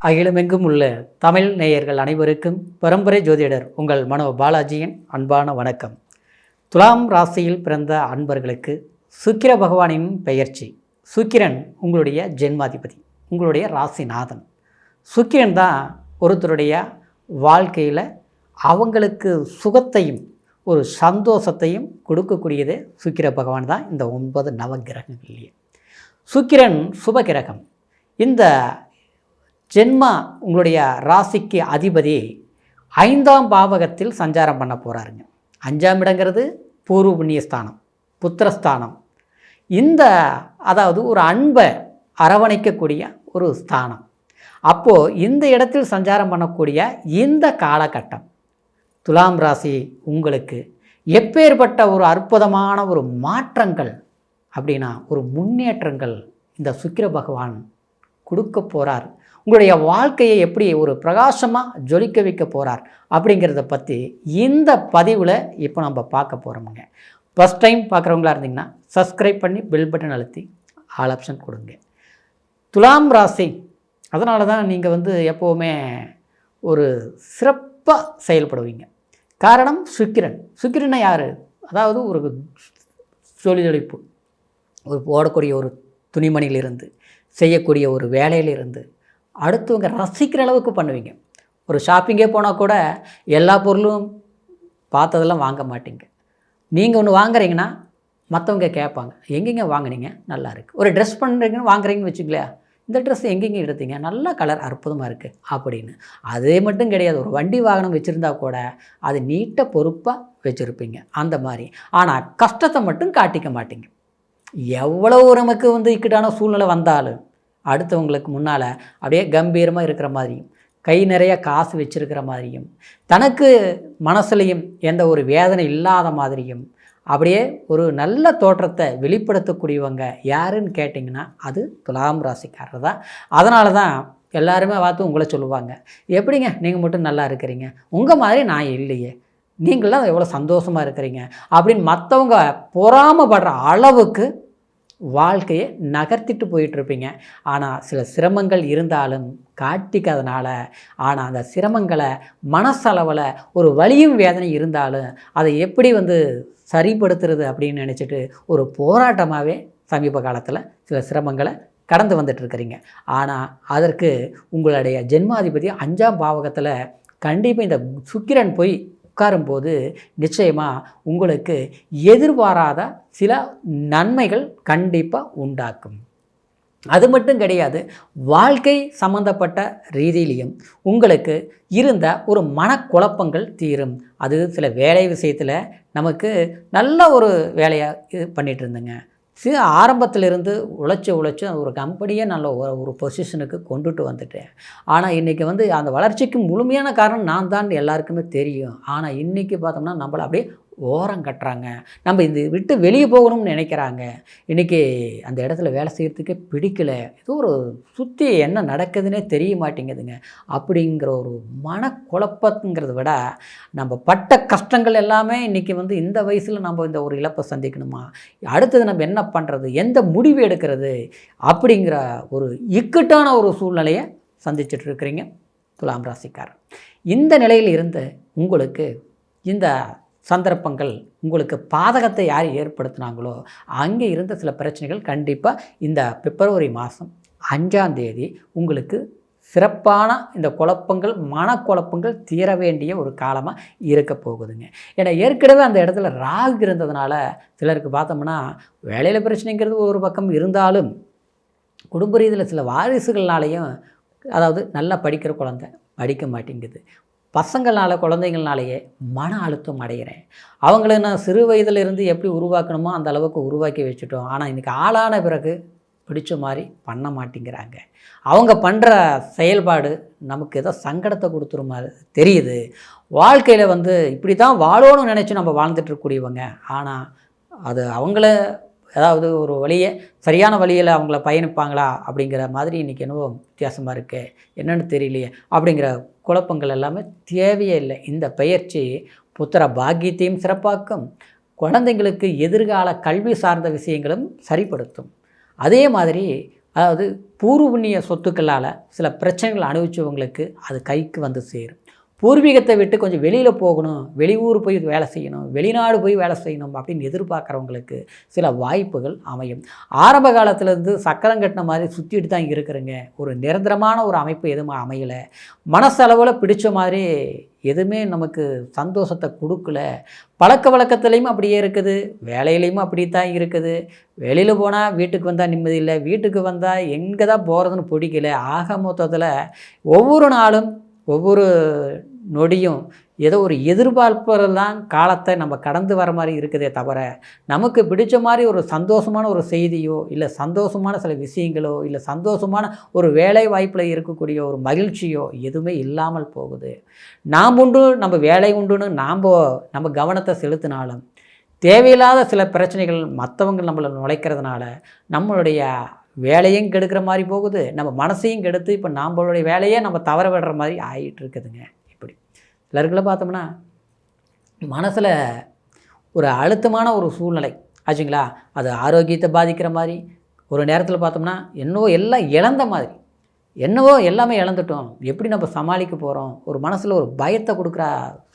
அகிலமெங்கும் உள்ள தமிழ் நேயர்கள் அனைவருக்கும் பரம்பரை ஜோதிடர் உங்கள் மனோ பாலாஜியின் அன்பான வணக்கம். துலாம் ராசியில் பிறந்த அன்பர்களுக்கு சுக்கிர பகவானின் பெயர்ச்சி. சுக்கிரன் உங்களுடைய ஜென்மாதிபதி, உங்களுடைய ராசிநாதன். சுக்கிரன் தான் ஒருத்தருடைய வாழ்க்கையில் அவங்களுக்கு சுகத்தையும் ஒரு சந்தோஷத்தையும் கொடுக்கக்கூடியது சுக்கிர பகவான் தான். இந்த 9 நவகிரகங்கள்லேயே சுக்கிரன் சுபகிரகம். இந்த ஜென்மா உங்களுடைய ராசிக்கு அதிபதி 5ஆம் பாவகத்தில் சஞ்சாரம் பண்ண போகிறாருங்க. 5ஆம் இடங்கிறது பூர்வ புண்ணியஸ்தானம், புத்திரஸ்தானம். இந்த அதாவது ஒரு அன்பை அரவணைக்கக்கூடிய ஒரு ஸ்தானம். அப்போது இந்த இடத்தில் சஞ்சாரம் பண்ணக்கூடிய இந்த காலகட்டம் துலாம் ராசி உங்களுக்கு எப்பேற்பட்ட ஒரு அற்புதமான ஒரு மாற்றங்கள் அப்படின்னா ஒரு முன்னேற்றங்கள் இந்த சுக்கிர பகவான் கொடுக்க போகிறார். உங்களுடைய வாழ்க்கையை எப்படி ஒரு பிரகாசமாக ஜொலிக்க வைக்க போகிறார் அப்படிங்கிறத பற்றி இந்த பதிவில் இப்போ நம்ம பார்க்க போகிறோமுங்க. ஃபஸ்ட் டைம் பார்க்குறவங்களா இருந்தீங்கன்னா சப்ஸ்கிரைப் பண்ணி பெல் பட்டன் அழுத்தி ஆல் ஆப்ஷன் கொடுங்க. துலாம் ராசி, அதனால தான் நீங்கள் எப்போவுமே ஒரு சிறப்பாக செயல்படுவீங்க. காரணம் சுக்கிரன். சுக்கிரனை யார்? அதாவது ஒரு ஜொலிப்பு, ஒரு போடக்கூடிய ஒரு துணிமணியிலிருந்து, செய்யக்கூடிய ஒரு வேலையிலிருந்து அடுத்தவங்க ரசிக்கிற அளவுக்கு பண்ணுவீங்க. ஒரு ஷாப்பிங்கே போனால் கூட எல்லா பொருளும் பார்த்ததெல்லாம் வாங்க மாட்டீங்க. நீங்கள் ஒன்று வாங்குறீங்கன்னா மற்றவங்க கேட்பாங்க, எங்கெங்க வாங்குனீங்க, நல்லா இருக்குது. ஒரு ட்ரெஸ் பண்ணுறீங்கன்னு வாங்குறீங்கன்னு வச்சுக்கலையா, இந்த ட்ரெஸ் எங்கெங்கே எடுத்தீங்க, நல்ல கலர், அற்புதமாக இருக்குது அப்படின்னு. அதே மட்டும் கிடையாது, ஒரு வண்டி வாகனம் வச்சுருந்தா கூட அது நீட்டாக பொறுப்பாக வச்சுருப்பீங்க அந்த மாதிரி. ஆனால் கஷ்டத்தை மட்டும் காட்டிக்க மாட்டீங்க. எவ்வளவு நமக்கு இக்கட்டான சூழ்நிலை வந்தாலும் அடுத்தவங்களுக்கு முன்னால் அப்படியே கம்பீரமாக இருக்கிற மாதிரியும், கை நிறைய காசு வச்சுருக்கிற மாதிரியும், தனக்கு மனசுலையும் எந்த ஒரு வேதனை இல்லாத மாதிரியும் அப்படியே ஒரு நல்ல தோற்றத்தை வெளிப்படுத்தக்கூடியவங்க யாருன்னு கேட்டிங்கன்னா அது துலாம் ராசிக்காரர் தான். அதனால தான் எல்லாருமே பார்த்து உங்களை சொல்லுவாங்க, எப்படிங்க நீங்கள் மட்டும் நல்லா இருக்கிறீங்க, உங்கள் மாதிரி நான் இல்லையே, நீங்களாம் எவ்வளோ சந்தோஷமாக இருக்கிறீங்க அப்படின்னு மற்றவங்க பொறாமப்படுற அளவுக்கு வாழ்க்கையை நகர்த்திட்டு போயிட்டுருப்பீங்க. ஆனால் சில சிரமங்கள் இருந்தாலும் காட்டிக்காதனால, ஆனால் அந்த சிரமங்களை மனசளவில் ஒரு வலியும் வேதனை இருந்தாலும் அதை எப்படி சரிப்படுத்துறது அப்படின்னு நினச்சிட்டு ஒரு போராட்டமாகவே சமீப காலத்தில் சில சிரமங்களை கடந்து வந்துட்டுருக்கிறீங்க. ஆனால் அதற்கு உங்களுடைய ஜென்மாதிபதி 5ஆம் பாவகத்தில் கண்டிப்பாக இந்த சுக்கிரன் போய் உட்காரும்போது நிச்சயமாக உங்களுக்கு எதிர்பாராத சில நன்மைகள் கண்டிப்பாக உண்டாக்கும். அது மட்டும் கிடையாது, வாழ்க்கை சம்பந்தப்பட்ட ரீதியிலையும் உங்களுக்கு இருந்த ஒரு மனக்குழப்பங்கள் தீரும். அது சில வேலை விஷயத்தில் நமக்கு நல்ல ஒரு வேலையாக பண்ணிகிட்டு இருந்தேங்க. ஆரம்பத்திலிருந்து உழைச்சி ஒரு கம்பெனியே நல்ல ஒரு பொசிஷனுக்கு கொண்டுட்டு வந்துட்டேன். ஆனால் இன்றைக்கி அந்த வளர்ச்சிக்கு முழுமையான காரணம் நான் தான் எல்லாருக்குமே தெரியும். ஆனால் இன்றைக்கி பார்த்தோம்னா நம்மளை அப்படியே ஓரம் கட்டுறாங்க, நம்ம இது விட்டு வெளியே போகணும்னு நினைக்கிறாங்க. இன்றைக்கி அந்த இடத்துல வேலை செய்கிறதுக்கே பிடிக்கல, ஏதோ ஒரு சுற்றி என்ன நடக்குதுன்னே தெரிய மாட்டேங்குதுங்க அப்படிங்கிற ஒரு மனக்குழப்பங்கிறத விட நம்ம பட்ட கஷ்டங்கள் எல்லாமே இன்றைக்கி இந்த வயசில் நம்ம இந்த ஒரு இழப்பை சந்திக்கணுமா, அடுத்தது நம்ம என்ன பண்ணுறது, எந்த முடிவு எடுக்கிறது அப்படிங்கிற ஒரு இக்கட்டான ஒரு சூழ்நிலையை சந்திச்சிட்ருக்கிறீங்க துலாம் ராசிக்காரர். இந்த நிலையில் இருந்து உங்களுக்கு இந்த சந்தர்ப்பங்கள் உங்களுக்கு பாதகத்தை யார் ஏற்படுத்தினாங்களோ அங்கே இருந்த சில பிரச்சனைகள் கண்டிப்பாக இந்த பிப்ரவரி மாதம் 5ஆம் தேதி உங்களுக்கு சிறப்பான இந்த குழப்பங்கள், மனக்குழப்பங்கள் தீர வேண்டிய ஒரு காலமாக இருக்க போகுதுங்க. ஏன்னா ஏற்கனவே அந்த இடத்துல ராகு இருந்ததுனால சிலருக்கு பார்த்தோம்னா வேலையில் பிரச்சனைங்கிறது ஒரு பக்கம் இருந்தாலும் குடும்ப ரீதியில் சில வாரிசுகள்னாலேயும், அதாவது நல்லா படிக்கிற குழந்தை படிக்க மாட்டேங்குது, குழந்தைங்கள்னாலேயே மன அழுத்தம் அடைகிறேன், அவங்கள நான் சிறு வயதிலிருந்து எப்படி உருவாக்கணுமோ அந்த அளவுக்கு உருவாக்கி வச்சுட்டோம், ஆனால் இன்றைக்கி ஆளான பிறகு பிடிச்ச மாதிரி பண்ண மாட்டேங்கிறாங்க, அவங்க பண்ணுற செயல்பாடு நமக்கு ஏதோ சங்கடத்தை கொடுத்துற மாதிரி தெரியுது, வாழ்க்கையில் இப்படி தான் வாழணும்னு நினச்சி நம்ம வாழ்ந்துட்டுருக்கூடியவங்க, ஆனால் அது அவங்கள அதாவது ஒரு வழியை சரியான வழியில் அவங்கள பயணிப்பாங்களா அப்படிங்கிற மாதிரி இன்றைக்கி என்னவோ வித்தியாசமாக இருக்குது, என்னென்னு தெரியலையே அப்படிங்கிற குழப்பங்கள் எல்லாமே தேவையே இல்லை. இந்த பயிற்சி புத்திர பாக்கியத்தையும் சிறப்பாக்கும், குழந்தைங்களுக்கு எதிர்கால கல்வி சார்ந்த விஷயங்களும் சரிப்படுத்தும். அதே மாதிரி அதாவது பூர்வ புண்ணிய சொத்துக்களால் சில பிரச்சனைகள் அனுபவித்தவங்களுக்கு அது கைக்கு வந்து சேரும். பூர்வீகத்தை விட்டு கொஞ்சம் வெளியில் போகணும், வெளியூர் போய் வேலை செய்யணும், வெளிநாடு போய் வேலை செய்யணும் அப்படின்னு எதிர்பார்க்குறவங்களுக்கு சில வாய்ப்புகள் அமையும். ஆரம்ப காலத்துலேருந்து சக்கரம் கட்டின மாதிரி சுற்றிட்டு தான் இருக்கிறேங்க, ஒரு நிரந்தரமான ஒரு அமைப்பு எதுவும் அமையலை, மனசளவில் பிடிச்ச மாதிரி எதுவுமே நமக்கு சந்தோஷத்தை கொடுக்கல, பழக்க வழக்கத்துலேயும் அப்படியே இருக்குது, வேலையிலையும் அப்படி தான் இருக்குது, வெளியில் போனால் வீட்டுக்கு வந்தால் நிம்மதி இல்லை, வீட்டுக்கு வந்தால் எங்கே தான் போகிறதுன்னு பிடிக்கல. ஆக மொத்தத்தில் ஒவ்வொரு நாளும் ஒவ்வொரு நொடியும் ஏதோ ஒரு எதிர்பார்ப்பில் தான் காலத்தை நம்ம கடந்து வர மாதிரி இருக்குதே தவிர, நமக்கு பிடிச்ச மாதிரி ஒரு சந்தோஷமான ஒரு செய்தியோ இல்லை சந்தோஷமான சில விஷயங்களோ இல்லை சந்தோஷமான ஒரு வேலை வாய்ப்பில் இருக்கக்கூடிய ஒரு மகிழ்ச்சியோ எதுவுமே இல்லாமல் போகுது. நாம் உண்டு நம்ம வேலை உண்டுன்னு நம்ம கவனத்தை செலுத்தினாலும் தேவையில்லாத சில பிரச்சனைகள் மற்றவங்க நம்மளை நுழைக்கிறதுனால நம்மளுடைய வேலையும் கெடுக்கிற மாதிரி போகுது, நம்ம மனசையும் கெடுத்து இப்போ நம்மளுடைய வேலையே நம்ம தவற விடுற மாதிரி ஆகிட்டு இருக்குதுங்க. இப்படி சிலர்களை பார்த்தோம்னா மனசில் ஒரு அழுத்தமான ஒரு சூழ்நிலை ஆச்சுங்களா, அது ஆரோக்கியத்தை பாதிக்கிற மாதிரி, ஒரு நேரத்தில் பார்த்தோம்னா என்னவோ எல்லாம் இழந்த மாதிரி, என்னவோ எல்லாமே இழந்துட்டோம், எப்படி நம்ம சமாளிக்க போகிறோம், ஒரு மனசில் ஒரு பயத்தை கொடுக்குற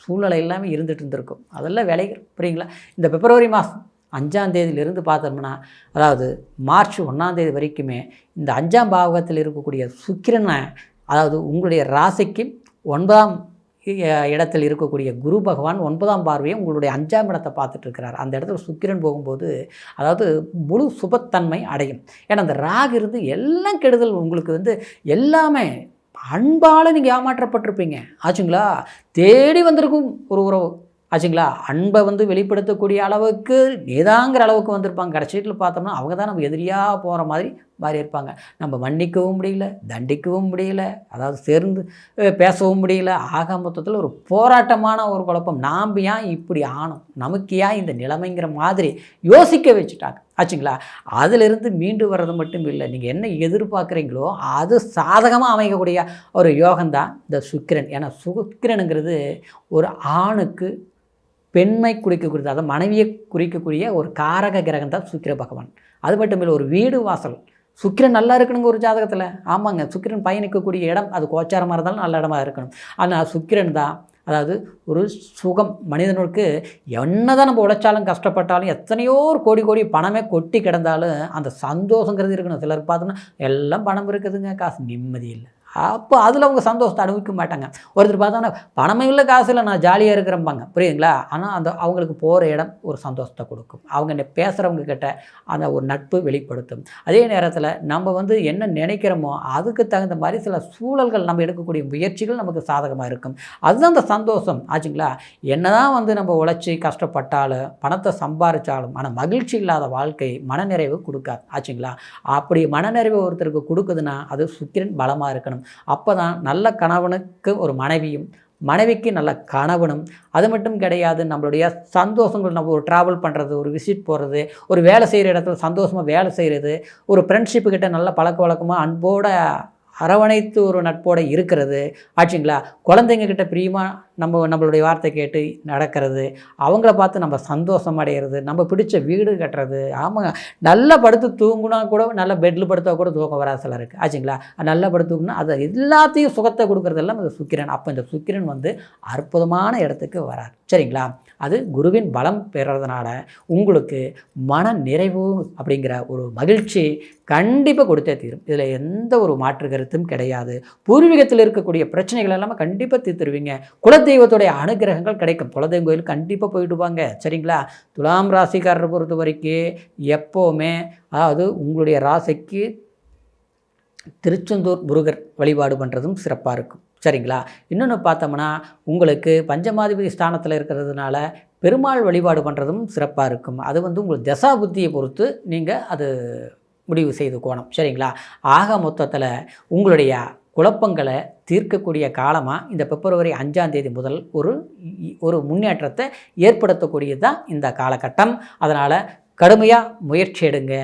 சூழ்நிலை எல்லாமே இருந்துகிட்டு இருந்திருக்கும். அதெல்லாம் விளைகள் புரியுங்களா. இந்த பிப்ரவரி மாதம் 5ஆம் தேதியிலிருந்து பார்த்தோம்னா, அதாவது மார்ச் 1ஆம் தேதி வரைக்குமே இந்த 5ஆம் பாவகத்தில் இருக்கக்கூடிய சுக்கிரனை, அதாவது உங்களுடைய ராசிக்கு 9ஆம் இடத்தில் இருக்கக்கூடிய குரு பகவான் 9ஆம் பார்வையை உங்களுடைய 5ஆம் இடத்தை பார்த்துட்ருக்கிறார். அந்த இடத்துல சுக்கிரன் போகும்போது அதாவது முழு சுபத்தன்மை அடையும். ஏன்னா அந்த ராகு இருந்து எல்லாம் கெடுதல், உங்களுக்கு எல்லாமே அன்பால் நீங்கள் ஏமாற்றப்பட்டிருப்பீங்க ஆச்சுங்களா, தேடி வந்திருக்கும் ஒரு உறவு ஆச்சுங்களா, அன்பை வெளிப்படுத்தக்கூடிய அளவுக்கு நீதாங்கிற அளவுக்கு வந்திருப்பாங்க. கடைசியில் பார்த்தோம்னா அவங்க தான் நம்ம எதிரியாக போகிற மாதிரி இருப்பாங்க. நம்ம மன்னிக்கவும் முடியல, தண்டிக்கவும் முடியல, அதாவது சேர்ந்து பேசவும் முடியல. ஆக மொத்தத்தில் ஒரு போராட்டமான ஒரு குழப்பம். நாம் ஏன் இப்படி ஆனோம், நமக்கு ஏன் இந்த நிலைமைங்கிற மாதிரி யோசிக்க வச்சுட்டாங்க ஆச்சுங்களா. அதிலிருந்து மீண்டு வர்றது மட்டும் இல்லை, நீங்கள் என்ன எதிர்பார்க்குறீங்களோ அது சாதகமாக அமைக்கக்கூடிய ஒரு யோகம்தான் இந்த சுக்கிரன். ஏன்னா சுக்கிரனுங்கிறது ஒரு ஆணுக்கு பெண்மை குறிக்கக்கூடியது, அதாவது மனைவியை குறிக்கக்கூடிய ஒரு காரக கிரகம் தான் சுக்கிர பகவான். அது மட்டும் இல்லை, ஒரு வீடு வாசல் சுக்கிரன் நல்லா இருக்கணுங்க ஒரு ஜாதகத்தில். ஆமாங்க, சுக்கிரன் பயணிக்கக்கூடிய இடம் அது கோச்சாரமாக இருந்தாலும் நல்ல இடமா இருக்கணும். ஆனால் சுக்கிரன் தான் அதாவது ஒரு சுகம். மனிதனுக்கு என்ன தான் நம்ம உழைச்சாலும் கஷ்டப்பட்டாலும் எத்தனையோ ஒரு கோடி பணமே கொட்டி கிடந்தாலும் அந்த சந்தோஷங்கிறது இருக்கணும். சிலருக்கு பார்த்தோம்னா எல்லாம் பணம் இருக்குதுங்க, காசு நிம்மதி இல்லை, அப்போ அதில் அவங்க சந்தோஷத்தை அனுபவிக்க மாட்டாங்க. ஒருத்தர் பார்த்தோன்னா பணமே இல்லை காசு இல்லை நான் ஜாலியாக இருக்கிறம்பாங்க புரியுதுங்களா. ஆனால் அவங்களுக்கு போகிற இடம் ஒரு சந்தோஷத்தை கொடுக்கும், அவங்க பேசுகிறவங்க கிட்ட அந்த ஒரு நட்பு வெளிப்படுத்தும். அதே நேரத்தில் நம்ம என்ன நினைக்கிறோமோ அதுக்கு தகுந்த மாதிரி சில சூழல்கள் நம்ம எடுக்கக்கூடிய முயற்சிகள் நமக்கு சாதகமாக இருக்கும். அதுதான் அந்த சந்தோஷம் ஆச்சுங்களா. என்ன தான் நம்ம உழைச்சி கஷ்டப்பட்டாலும் பணத்தை சம்பாதிச்சாலும் ஆனால் மகிழ்ச்சி இல்லாத வாழ்க்கை மனநிறைவு கொடுக்காது ஆச்சுங்களா. அப்படி மனநிறைவு ஒருத்தருக்கு கொடுக்குதுன்னா அது சுக்கிரன் பலமாக இருக்கணும். அப்போ தான் நல்ல கணவனுக்கு ஒரு மனைவியும், மனைவிக்கு நல்ல கணவனும். அது மட்டும் கிடையாது, நம்மளுடைய சந்தோஷங்கள், நம்ம ஒரு ட்ராவல் பண்ணுறது, ஒரு விசிட் போகிறது, ஒரு வேலை செய்கிற இடத்துல சந்தோஷமாக வேலை செய்கிறது, ஒரு ஃப்ரெண்ட்ஷிப்பு கிட்ட நல்ல பழக்க வழக்கமாக அன்போட அரவணைத்து ஒரு நட்போடு இருக்கிறது ஆச்சுங்களா. குழந்தைங்க கிட்ட பிரியமாக நம்மளுடைய வார்த்தை கேட்டு நடக்கிறது, அவங்கள பார்த்து நம்ம சந்தோஷம் அடைகிறது, நம்ம பிடிச்ச வீடு கட்டுறது. ஆமாங்க, நல்லா படுத்து தூங்குனா கூட, நல்லா பெட்டில் படுத்தா கூட தூக்கம் வராது சிலருக்கு ஆச்சுங்களா. நல்லா படுத்து தூங்குனா அது எல்லாத்தையும் சுகத்தை கொடுக்குறதெல்லாம் இந்த சுக்கிரன். அப்போ இந்த சுக்கிரன் அற்புதமான இடத்துக்கு வரார் சரிங்களா. அது குருவின் பலம் பெறறதுனால உங்களுக்கு மன நிறைவு அப்படிங்கிற ஒரு மகிழ்ச்சி கண்டிப்பாக கொடுத்தே தீரும். இதில் எந்த ஒரு மாற்று கருத்தும் கிடையாது. பூர்வீகத்தில் இருக்கக்கூடிய பிரச்சனைகள் எல்லாமே கண்டிப்பாக தீர்த்துருவீங்க. குலதெய்வத்துடைய அனுகிரகங்கள் கிடைக்கும். குலதெய்வம் கோயில் கண்டிப்பாக போயிட்டு வாங்க சரிங்களா. துலாம் ராசிக்காரரை பொறுத்த வரைக்கும் எப்போவுமே அதாவது உங்களுடைய ராசிக்கு திருச்செந்தூர் முருகர் வழிபாடு பண்ணுறதும் சிறப்பாக இருக்கும் சரிங்களா. இன்னொன்று பார்த்தோம்னா உங்களுக்கு பஞ்சமாதிபதி ஸ்தானத்தில் இருக்கிறதுனால பெருமாள் வழிபாடு பண்ணுறதும் சிறப்பாக இருக்கும். அது உங்கள் தசா புத்தியை பொறுத்து நீங்கள் அது முடிவு செய்து கோணம் சரிங்களா. ஆக மொத்தத்தில் உங்களுடைய குழப்பங்களை தீர்க்கக்கூடிய காலமாக இந்த பிப்ரவரி 5ஆம் தேதி முதல் ஒரு முன்னேற்றத்தை ஏற்படுத்தக்கூடியது தான் இந்த காலகட்டம். அதனால் கடுமையாக முயற்சி எடுங்க,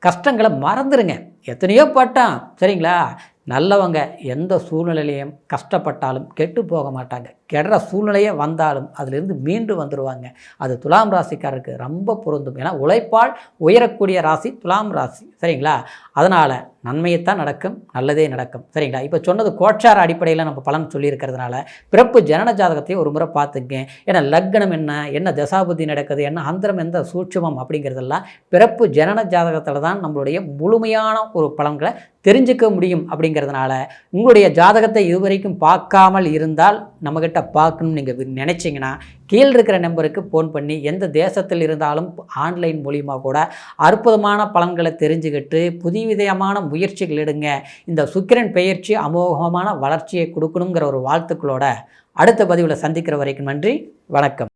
கஷ்டங்களை மறந்துடுங்க. எத்தனையோ பட்டம் சரிங்களா. நல்லவங்க எந்த சூழ்நிலையிலையும் கஷ்டப்பட்டாலும் கெட்டு போக மாட்டாங்க. கெடுற சூழ்நிலையே வந்தாலும் அதிலிருந்து மீண்டு வந்துடுவாங்க. அது துலாம் ராசிக்காரருக்கு ரொம்ப பொருந்தும். ஏன்னா உழைப்பால் உயரக்கூடிய ராசி துலாம் ராசி. சரிங்களா? அதனால் நன்மையைத்தான் நடக்கும், நல்லதே நடக்கும். சரிங்களா? இப்போ சொன்னது கோட்சார அடிப்படையில் நம்ம பலன் சொல்லியிருக்கிறதுனால பிறப்பு ஜனன ஜாதகத்தையும் ஒரு முறை பார்த்துங்க. ஏன்னா லக்னம் என்ன தசாபுத்தி நடக்குது, என்ன அந்தரம், எந்த சூட்சுமம் அப்படிங்கிறதெல்லாம் பிறப்பு ஜனன ஜாதகத்தில் தான் நம்மளுடைய முழுமையான ஒரு பலன்களை தெரிஞ்சுக்க முடியும். அப்படிங்கிறதுனால உங்களுடைய ஜாதகத்தை இதுவரைக்கும் பார்க்காமல் இருந்தால் நம்மக்கிட்ட பார்க்கணும்னு நீங்கள் நினச்சிங்கன்னா கீழே இருக்கிற நம்பருக்கு ஃபோன் பண்ணி எந்த தேசத்தில் இருந்தாலும் ஆன்லைன் மூலிமா கூட அற்புதமான பலன்களை தெரிஞ்சுக்கிட்டு புதுவிதமான முயற்சிகள் எடுங்க. இந்த சுக்கிரன் பெயர்ச்சி அமோகமான வளர்ச்சியை கொடுக்கணுங்கிற ஒரு வாழ்த்துக்களோட அடுத்த பதிவில் சந்திக்கிற வரைக்கும் நன்றி, வணக்கம்.